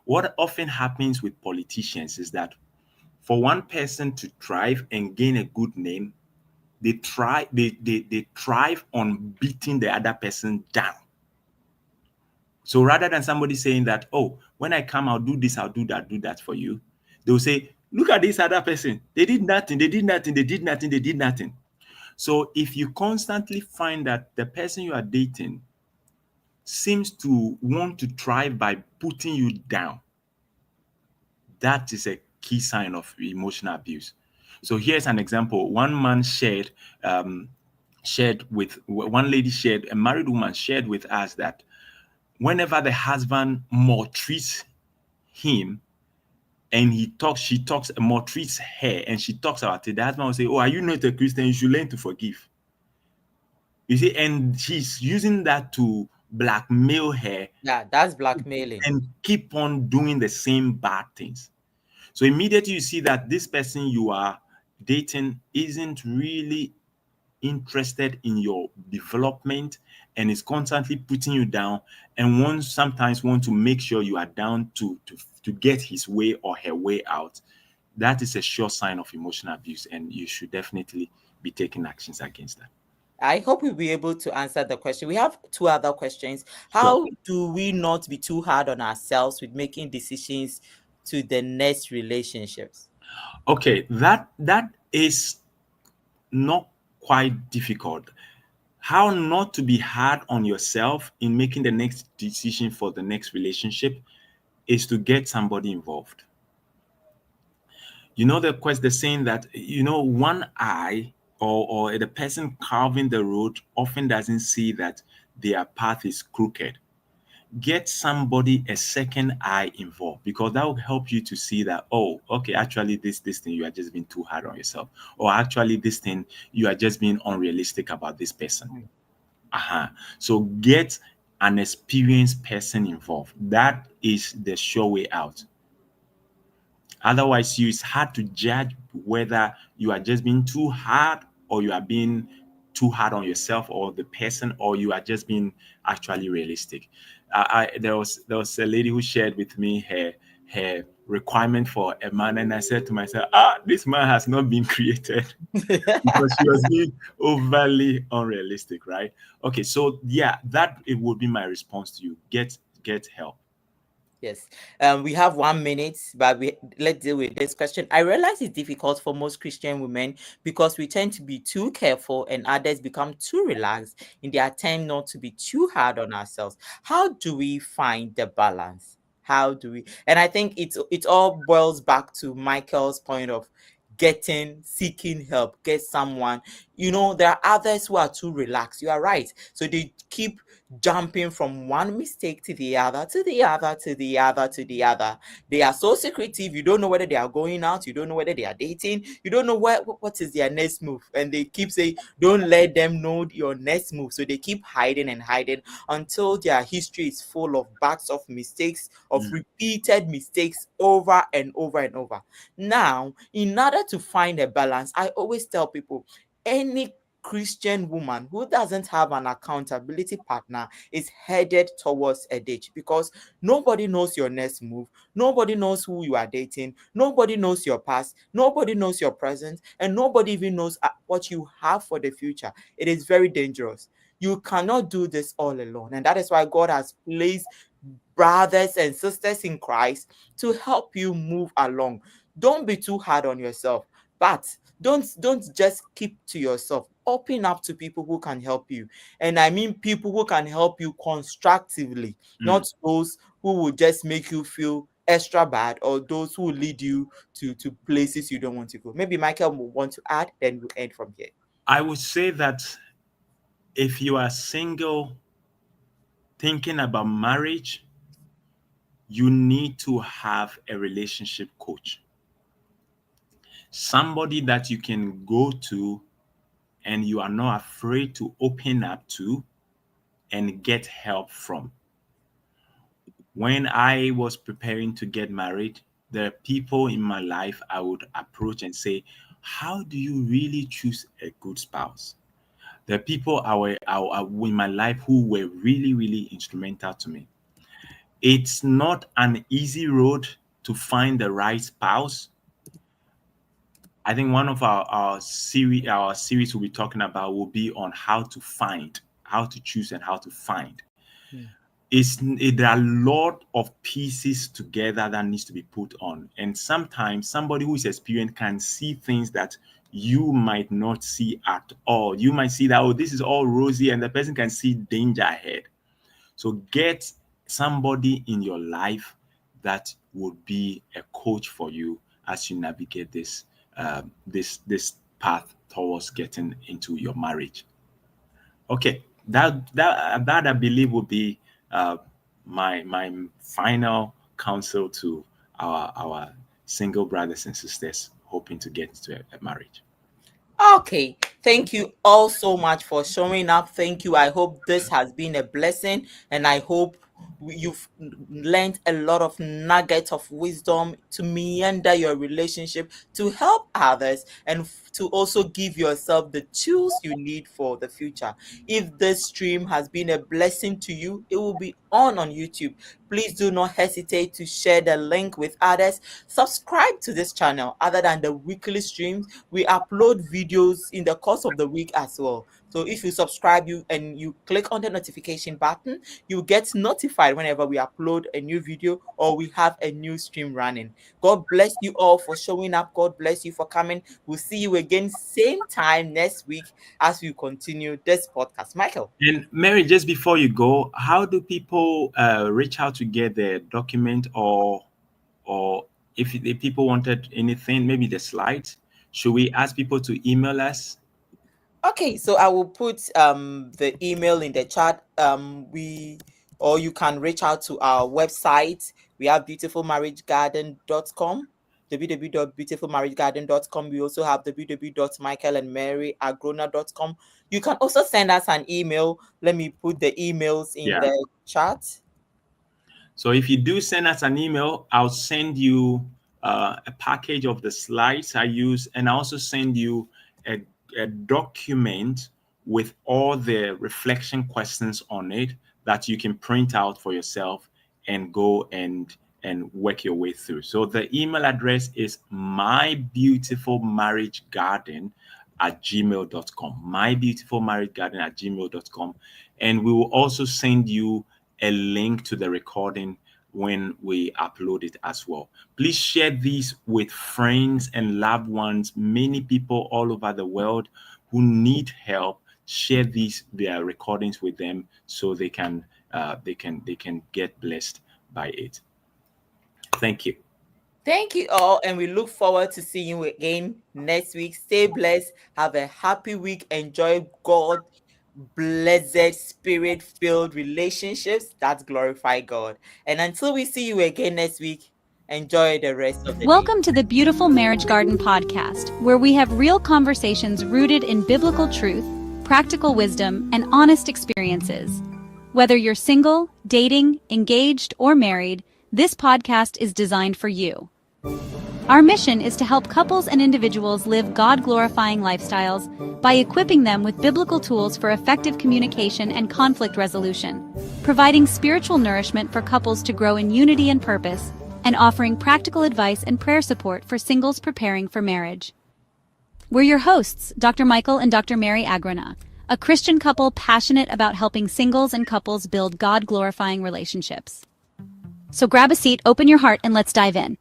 Speaker 1: What often happens with politicians is that for one person to thrive and gain a good name, they thrive on beating the other person down. So rather than somebody saying that, oh, when I come, I'll do this, I'll do that for you, they'll say, look at this other person. They did nothing, they did nothing, they did nothing, they did nothing. So if you constantly find that the person you are dating seems to want to thrive by putting you down, that is a key sign of emotional abuse. So here's an example. One man shared with one lady shared, a married woman shared with us that whenever the husband maltreats him and she talks maltreats her and she talks about it, the husband will say, oh, are you not a Christian? You should learn to forgive. You see, and she's using that to blackmail her
Speaker 2: Yeah, that's blackmailing.
Speaker 1: and keep on doing the same bad things. So immediately you see that this person you are dating isn't really interested in your development and is constantly putting you down and wants sometimes want to make sure you are down to get his way or her way out. That is a sure sign of emotional abuse, and you should definitely be taking actions against that.
Speaker 2: I hope we'll be able to answer the question. We have two other questions.
Speaker 1: Sure.
Speaker 2: How do we not be too hard on ourselves with making decisions to the next relationships?
Speaker 1: Okay, that is not quite difficult. How not to be hard on yourself in making the next decision for the next relationship is to get somebody involved. You know the saying that one eye or the person carving the road often doesn't see that their path is crooked. Get somebody a second eye involved because that will help you to see that, oh, okay, actually this thing you are just being too hard on yourself, or actually this thing you are just being unrealistic about this person.
Speaker 2: Mm.
Speaker 1: So get an experienced person involved. That is the sure way out. Otherwise, it's hard to judge whether you are just being too hard or you are being too hard on yourself or the person, or you are just being actually realistic. There was a lady who shared with me her requirement for a man, and I said to myself, this man has not been created because she was being overly unrealistic, right? Okay, so yeah, that it would be my response to you. Get help.
Speaker 2: Yes. We have 1 minute, but let's deal with this question. I realize it's difficult for most Christian women because we tend to be too careful and others become too relaxed in their attempt not to be too hard on ourselves. How do we find the balance? How do we? And I think it all boils back to Michael's point of seeking help, get someone. There are others who are too relaxed. You are right. So they keep jumping from one mistake to the other, to the other, to the other, to the other. They are so secretive. You don't know whether they are going out. You don't know whether they are dating. You don't know what is their next move. And they keep saying, don't let them know your next move. So they keep hiding and hiding until their history is full of bags of mistakes, of
Speaker 1: Mm.
Speaker 2: repeated mistakes over and over and over. Now, in order to find a balance, I always tell people, any Christian woman who doesn't have an accountability partner is headed towards a ditch, because nobody knows your next move, nobody knows who you are dating, nobody knows your past, nobody knows your present, and nobody even knows what you have for the future. It is very dangerous. You cannot do this all alone, and that is why God has placed brothers and sisters in Christ to help you move along. Don't be too hard on yourself, but don't just keep to yourself. Open up to people who can help you. And I mean people who can help you constructively,
Speaker 1: Mm.
Speaker 2: not those who will just make you feel extra bad, or those who lead you to places you don't want to go. Maybe Michael will want to add, then we'll end from here.
Speaker 1: I would say that if you are single thinking about marriage, you need to have a relationship coach, somebody that you can go to and you are not afraid to open up to and get help from. When I was preparing to get married, there are people in my life I would approach and say, how do you really choose a good spouse? There are people in my life who were really, really instrumental to me. It's not an easy road to find the right spouse. I think one of our series we'll be talking about will be on how to find, how to choose, and how to find.
Speaker 2: Hmm.
Speaker 1: There are a lot of pieces together that needs to be put on, and sometimes somebody who is experienced can see things that you might not see at all. You might see that, oh, this is all rosy, and the person can see danger ahead. So get somebody in your life that would be a coach for you as you navigate this path towards getting into your marriage. Okay, that I believe would be uh, my final counsel to our single brothers and sisters hoping to get into a marriage.
Speaker 2: Okay, thank you all so much for showing up. Thank you. I hope this has been a blessing, and I hope you've learned a lot of nuggets of wisdom to meander your relationship, to help others, and to also give yourself the tools you need for the future. If this stream has been a blessing to you, it will be on YouTube. Please do not hesitate to share the link with others. Subscribe to this channel. Other than the weekly streams, we upload videos in the course of the week as well. So if you subscribe and you click on the notification button, you get notified whenever we upload a new video or we have a new stream running. God bless you all for showing up. God bless you for coming. We'll see you again same time next week as we continue this podcast. Michael.
Speaker 1: And Mary, just before you go, how do people reach out to get the document, or if the people wanted anything, maybe the slides, should we ask people to email us?
Speaker 2: Okay, so I will put the email in the chat. We or you can reach out to our website. We have beautifulmarriagegarden.com, www.beautifulmarriagegarden.com. We also have www.michaelandmaryagrona.com. You can also send us an email. Let me put the emails in
Speaker 1: Yeah.
Speaker 2: the chat.
Speaker 1: So if you do send us an email, I'll send you a package of the slides I use, and I also send you a, a document with all the reflection questions on it that you can print out for yourself and go and work your way through. So the email address is mybeautifulmarriagegarden@gmail.com. Mybeautifulmarriagegarden@gmail.com. And we will also send you a link to the recording when we upload it as well. Please share these with friends and loved ones, many people all over the world who need help. Share their recordings with them so they can get blessed by it. Thank you.
Speaker 2: Thank you all, and we look forward to seeing you again next week. Stay blessed. Have a happy week. Enjoy God blessed spirit filled relationships that glorify God. And until we see you again next week, enjoy the rest of the day.
Speaker 3: Welcome to the Beautiful Marriage Garden podcast, where we have real conversations rooted in biblical truth, practical wisdom, and honest experiences. Whether you're single, dating, engaged, or married, this podcast is designed for you. Our mission is to help couples and individuals live God-glorifying lifestyles by equipping them with biblical tools for effective communication and conflict resolution, providing spiritual nourishment for couples to grow in unity and purpose, and offering practical advice and prayer support for singles preparing for marriage. We're your hosts, Dr. Michael and Dr. Mary Agronah, a Christian couple passionate about helping singles and couples build God-glorifying relationships. So grab a seat, open your heart, and let's dive in.